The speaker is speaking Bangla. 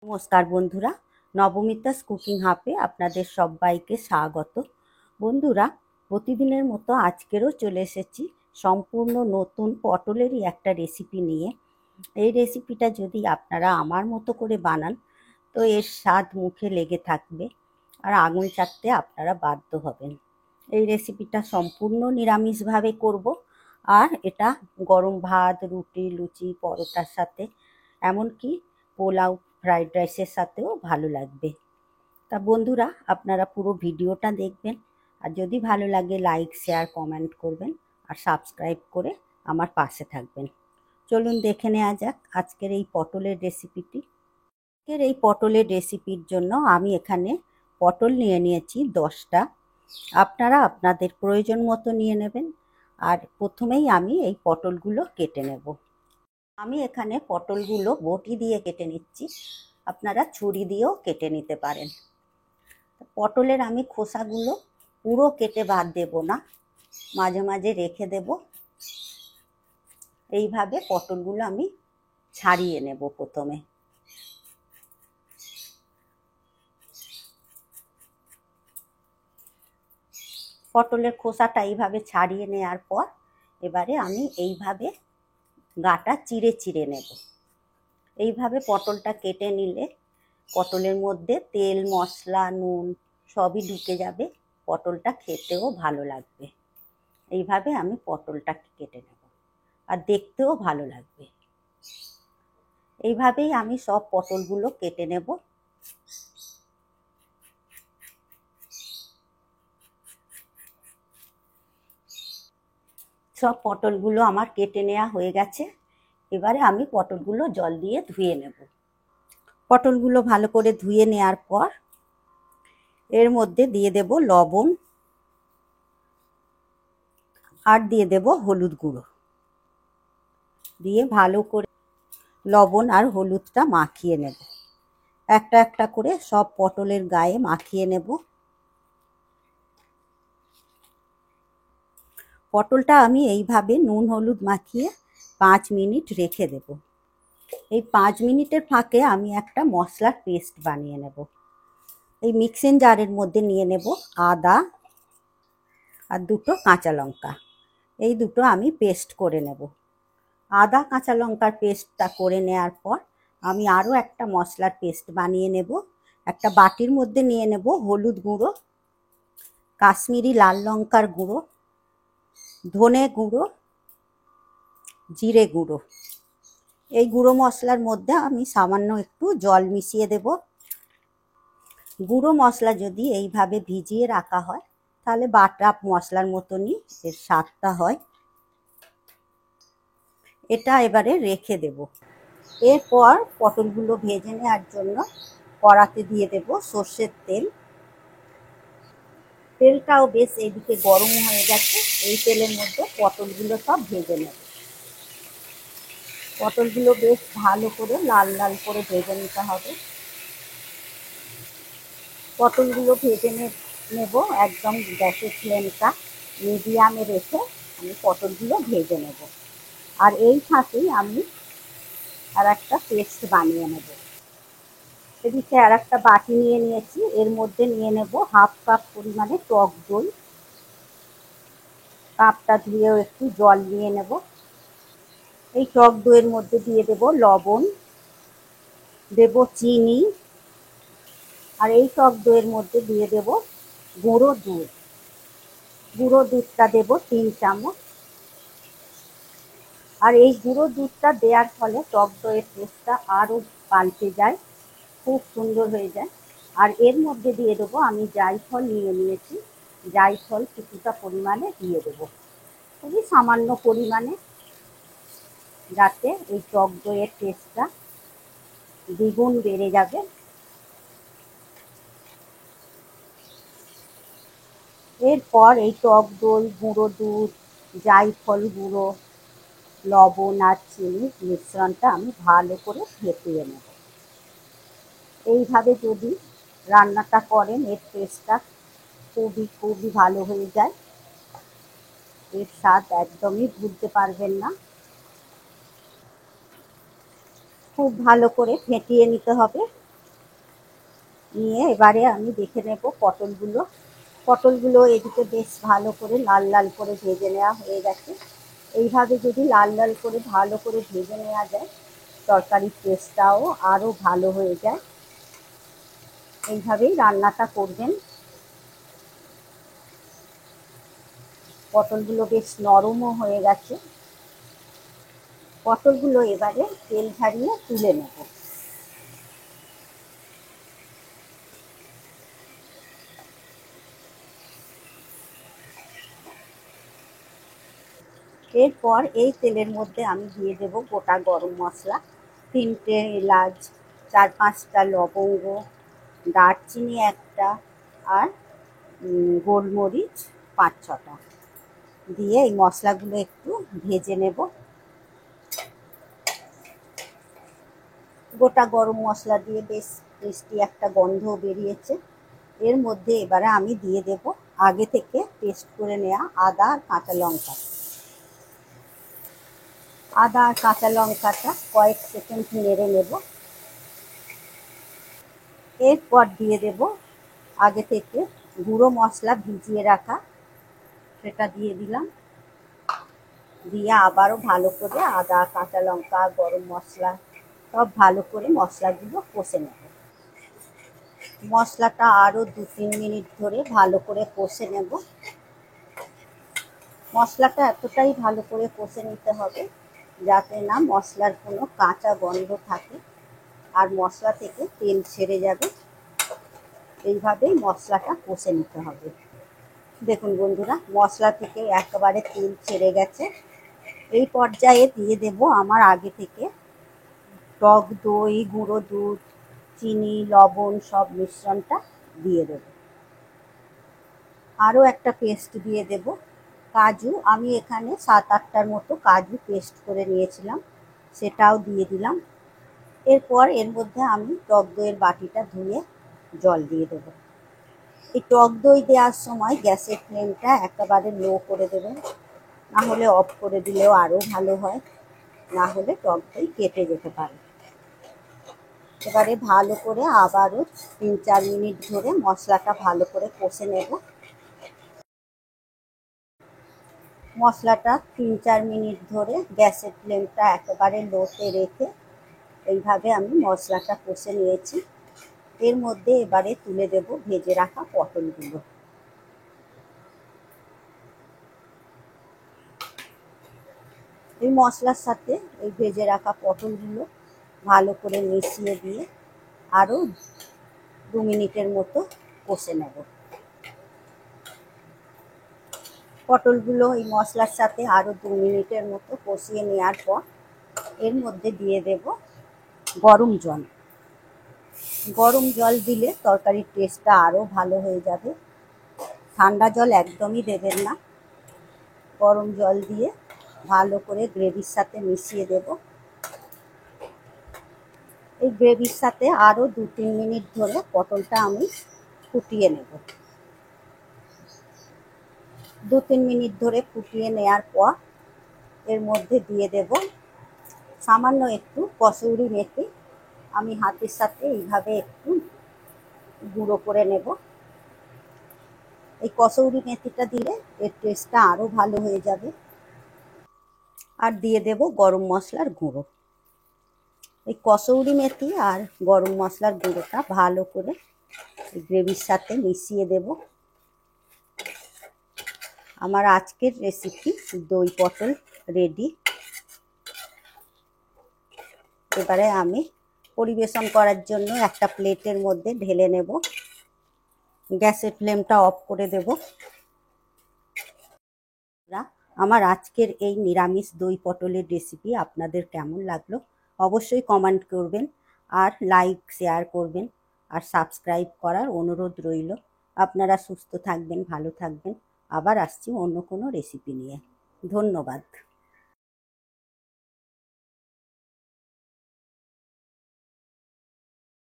নমস্কার বন্ধুরা, নবমিতাস কুকিং হাবে আপনাদের সবাইকে স্বাগত। বন্ধুরা, প্রতিদিনের মতো আজকেরও চলে এসেছি সম্পূর্ণ নতুন পটলেরই একটা রেসিপি নিয়ে। এই রেসিপিটা যদি আপনারা আমার মতো করে বানান তো এর স্বাদ মুখে লেগে থাকবে আর আঙুল চাটতে আপনারা বাধ্য হবেন। এই রেসিপিটা সম্পূর্ণ নিরামিষভাবে করব, আর এটা গরম ভাত, রুটি, লুচি, পরোটার সাথে, এমনকি পোলাও, ফ্রাইড রাইসের সাথেও ভালো লাগবে। তা বন্ধুরা, আপনারা পুরো ভিডিওটা দেখবেন, আর যদি ভালো লাগে লাইক, শেয়ার, কমেন্ট করবেন আর সাবস্ক্রাইব করে আমার পাশে থাকবেন। চলুন দেখে নেওয়া যাক আজকের এই পটলের রেসিপিটি। আজকের এই পটলের রেসিপির জন্য আমি এখানে পটল নিয়ে নিয়েছি 10টা। আপনারা আপনাদের প্রয়োজন মতো নিয়ে নেবেন। আর প্রথমেই আমি এই পটলগুলো কেটে নেব। আমি এখানে পটলগুলো বটি দিয়ে কেটে নিচ্ছি, আপনারা ছুরি দিয়েও কেটে নিতে পারেন। পটলের আমি খোসাগুলো পুরো কেটে বাদ দেব না, মাঝে মাঝে রেখে দেব। এইভাবে পটলগুলো আমি ছাড়িয়ে নেব। প্রথমে পটলের খোসাটা এইভাবে ছাড়িয়ে নেওয়ার পর এবারে আমি এইভাবে গাটা চিড়ে চিড়ে নেব। এইভাবে পটলটা কেটে নিলে পটলের মধ্যে তেল, মশলা, নুন সবই ঢুকে যাবে, পটলটা খেতেও ভালো লাগবে। এইভাবে আমি পটলটা কেটে নেব আর দেখতেও ভালো লাগবে। এইভাবেই আমি সব পটলগুলো কেটে নেব। সব পটলগুলো আমার কেটে নেওয়া হয়ে গেছে। এবারে আমি পটলগুলো জল দিয়ে ধুয়ে নেব। পটলগুলো ভালো করে ধুয়ে নেওয়ার পর এর মধ্যে দিয়ে দেব লবণ আর দিয়ে দেব হলুদ গুঁড়ো, দিয়ে ভালো করে লবণ আর হলুদটা মাখিয়ে নেব। একটা একটা করে সব পটলের গায়ে মাখিয়ে নেব। পটলটা আমি এইভাবে নুন হলুদ মাখিয়ে 5 মিনিট রেখে দেব। এই 5 মিনিটের ফাঁকে আমি একটা মশলার পেস্ট বানিয়ে নেব। এই মিক্সিং জারের মধ্যে নিয়ে নেব আদা আর 2টো কাঁচা লঙ্কা। এই দুটো আমি পেস্ট করে নেব। আদা কাঁচা লঙ্কার পেস্টটা করে নেওয়ার পর আমি আরও একটা মশলার পেস্ট বানিয়ে নেব। একটা বাটির মধ্যে নিয়ে নেব হলুদ গুঁড়ো, কাশ্মীরি লাল লঙ্কার গুঁড়ো, ধনে গুঁড়ো, জিরে গুঁড়ো। এই গুঁড়ো মশলার মধ্যে আমি সামান্য একটু জল মিশিয়ে দেব। গুঁড়ো মশলা যদি এইভাবে ভিজিয়ে রাখা হয় তাহলে বাটা মশলার মতনই এর স্বাদটা হয়। এটা এবারে রেখে দেব। এরপর পটলগুলো ভেজে নেওয়ার জন্য কড়াতে দিয়ে দেব সর্ষের তেল। তেলটাও বেশ এদিকে গরম হয়ে গেছে। এই তেলের মধ্যে পটলগুলো সব ভেজে নেব। পটলগুলো বেশ ভালো করে লাল লাল করে ভেজে নিতে হবে। পটলগুলো ভেজে নেব, একদম গ্যাসের ফ্লেমটা মিডিয়ামে রেখে আমি পটলগুলো ভেজে নেব। আর এই ফাঁকেই আমি আর একটা পেস্ট বানিয়ে নেব। এদিকে আর একটা বাটি নিয়ে নিয়েছি, এর মধ্যে নিয়ে নেব হাফ কাপ পরিমাণে টক দই। কাপটা ধুয়েও একটু জল নিয়ে নেব। এই টক দইয়ের মধ্যে দিয়ে দেব লবণ, দেব চিনি, আর এই টক দইয়ের মধ্যে দিয়ে দেব গুঁড়ো দুধ। গুঁড়ো দুধটা দেব 3 চামচ। আর এই গুঁড়ো দুধটা দেওয়ার ফলে টক দইয়ের টেস্টটা আরও পাল্টে যায়, খুব সুন্দর হয়ে যায়। আর এর মধ্যে দিয়ে দেবো আমি জায়ফল নিয়ে নিয়েছি, জায়ফল কিছুটা পরিমাণে দিয়ে দেবো, খুবই সামান্য পরিমাণে, যাতে এই টক দইয়ের টেস্টটা দ্বিগুণ বেড়ে যাবে। এরপর এই টক দই, গুঁড়ো দুধ, জায়ফল গুঁড়ো, লবণ আর চিনির মিশ্রণটা আমি ভালো করে ফেটিয়ে নেব। এইভাবে যদি রান্নাটা করেন এর টেস্টটা খুবই ভালো হয়ে যায়। এর স্বাদ একদমই ভুলতে পারবেন না। খুব ভালো করে ফেটিয়ে নিতে হবে। নিয়ে এবারে আমি দেখে নেব পটলগুলো এদিকে বেশ ভালো করে লাল লাল করে ভেজে নেওয়া হয়ে গেছে। এইভাবে যদি লাল লাল করে ভালো করে ভেজে নেওয়া যায় তরকারির টেস্টটাও আরও ভালো হয়ে যায়। এইভাবেই রান্নাটা করবেন। পটলগুলো বেশ নরমও হয়ে গেছে। পটলগুলো এবারে তেল ঝারিয়ে তুলে নেব। এরপর এই তেলের মধ্যে আমি দিয়ে দেব গোটা গরম মশলা, 3টে এলাচ, 4-5টা লবঙ্গ, দারচিনি একটা, আর গোলমরিচ 5-6টা দিয়ে এই মশলাগুলো একটু ভেজে নেব। গোটা গরম মশলা দিয়ে বেশ টেস্টি একটা গন্ধ বেরিয়েছে। এর মধ্যে এবারে আমি দিয়ে দেব আগে থেকে পেস্ট করে নেওয়া আদা আর কাঁচা লঙ্কা। আদা আর কাঁচা লঙ্কাটা কয়েক সেকেন্ড নেড়ে নেব। এরপর দিয়ে দেব আগে থেকে গুঁড়ো মশলা ভিজিয়ে রাখা, সেটা দিয়ে দিলাম। দিয়ে আবারও ভালো করে আদা, কাঁচা লঙ্কা, গরম মশলা সব ভালো করে মশলাগুলো কষে নেব। মশলাটা আরও 2-3 মিনিট ধরে ভালো করে কষে নেব। মশলাটা এতটাই ভালো করে কষে নিতে হবে যাতে না মশলার কোনো কাঁচা গন্ধ থাকে আর মশলা থেকে তেল ছেড়ে যাবে। এইভাবেই মশলাটা কষে নিতে হবে। দেখুন বন্ধুরা, মশলা থেকে একেবারে তেল ছেড়ে গেছে। এই পর্যায়ে দিয়ে দেব আমার আগে থেকে টক দই, গুঁড়ো দুধ, চিনি, লবণ সব মিশ্রণটা দিয়ে দেব। আরও একটা পেস্ট দিয়ে দেব কাজু। আমি এখানে 7-8টার মতো কাজু পেস্ট করে নিয়েছিলাম, সেটাও দিয়ে দিলাম। এরপর এর মধ্যে আমি টক দইয়ের বাটিটা ধুয়ে জল দিয়ে দেব। এই টক দই দেওয়ার সময় গ্যাসের ফ্লেমটা একেবারে লো করে দেবেন, না হলে অফ করে দিলেও আরও ভালো হয়, না হলে টক দই কেটে যেতে পারে। এবারে ভালো করে আবারও 3-4 মিনিট ধরে মশলাটা ভালো করে কষে নেব। মশলাটা 3-4 মিনিট ধরে গ্যাসের ফ্লেমটা একেবারে লোতে রেখে এইভাবে আমি মশলাটা কষে নিয়েছি। এর মধ্যে এবারে তুলে দেব ভেজে রাখা পটলগুলো। এই মশলার সাথে এই ভেজে রাখা পটলগুলো ভালো করে মিশিয়ে দিয়ে আরও 2 মিনিটের মতো কষে নেব। পটলগুলো এই মশলার সাথে আরও 2 মিনিটের মতো কষিয়ে নেওয়ার পর এর মধ্যে দিয়ে দেব গরম জল। গরম জল দিলে তরকারির টেস্টটা আরও ভালো হয়ে যাবে। ঠান্ডা জল একদমই দেবেন না। গরম জল দিয়ে ভালো করে গ্রেভির সাথে মিশিয়ে দেব। এই গ্রেভির সাথে আরও 2-3 মিনিট ধরে পটলটা আমি ফুটিয়ে নেব। 2-3 মিনিট ধরে ফুটিয়ে নেওয়ার পর এর মধ্যে দিয়ে দেব সামান্য একটু কসুরি মেথি। আমি হাতের সাথে এইভাবে একটু গুঁড়ো করে নেব। এই কসুরি মেথিটা দিলে এর টেস্টটা আরও ভালো হয়ে যাবে। আর দিয়ে দেব গরম মশলার গুঁড়ো। এই কসুরি মেথি আর গরম মশলার গুঁড়োটা ভালো করে গ্রেভির সাথে মিশিয়ে দেব। আমার আজকের রেসিপি দই পটল রেডি। এবারে আমি পরিবেশন করার জন্য একটা প্লেটের মধ্যে ঢেলে নেব। গ্যাসের ফ্লেমটা অফ করে দেব। আমার আজকের এই নিরামিষ দই পটলের রেসিপি আপনাদের কেমন লাগলো অবশ্যই কমেন্ট করবেন, আর লাইক শেয়ার করবেন, আর সাবস্ক্রাইব করার অনুরোধ রইল। আপনারা সুস্থ থাকবেন, ভালো থাকবেন। আবার আসছি অন্য কোনো রেসিপি নিয়ে। ধন্যবাদ।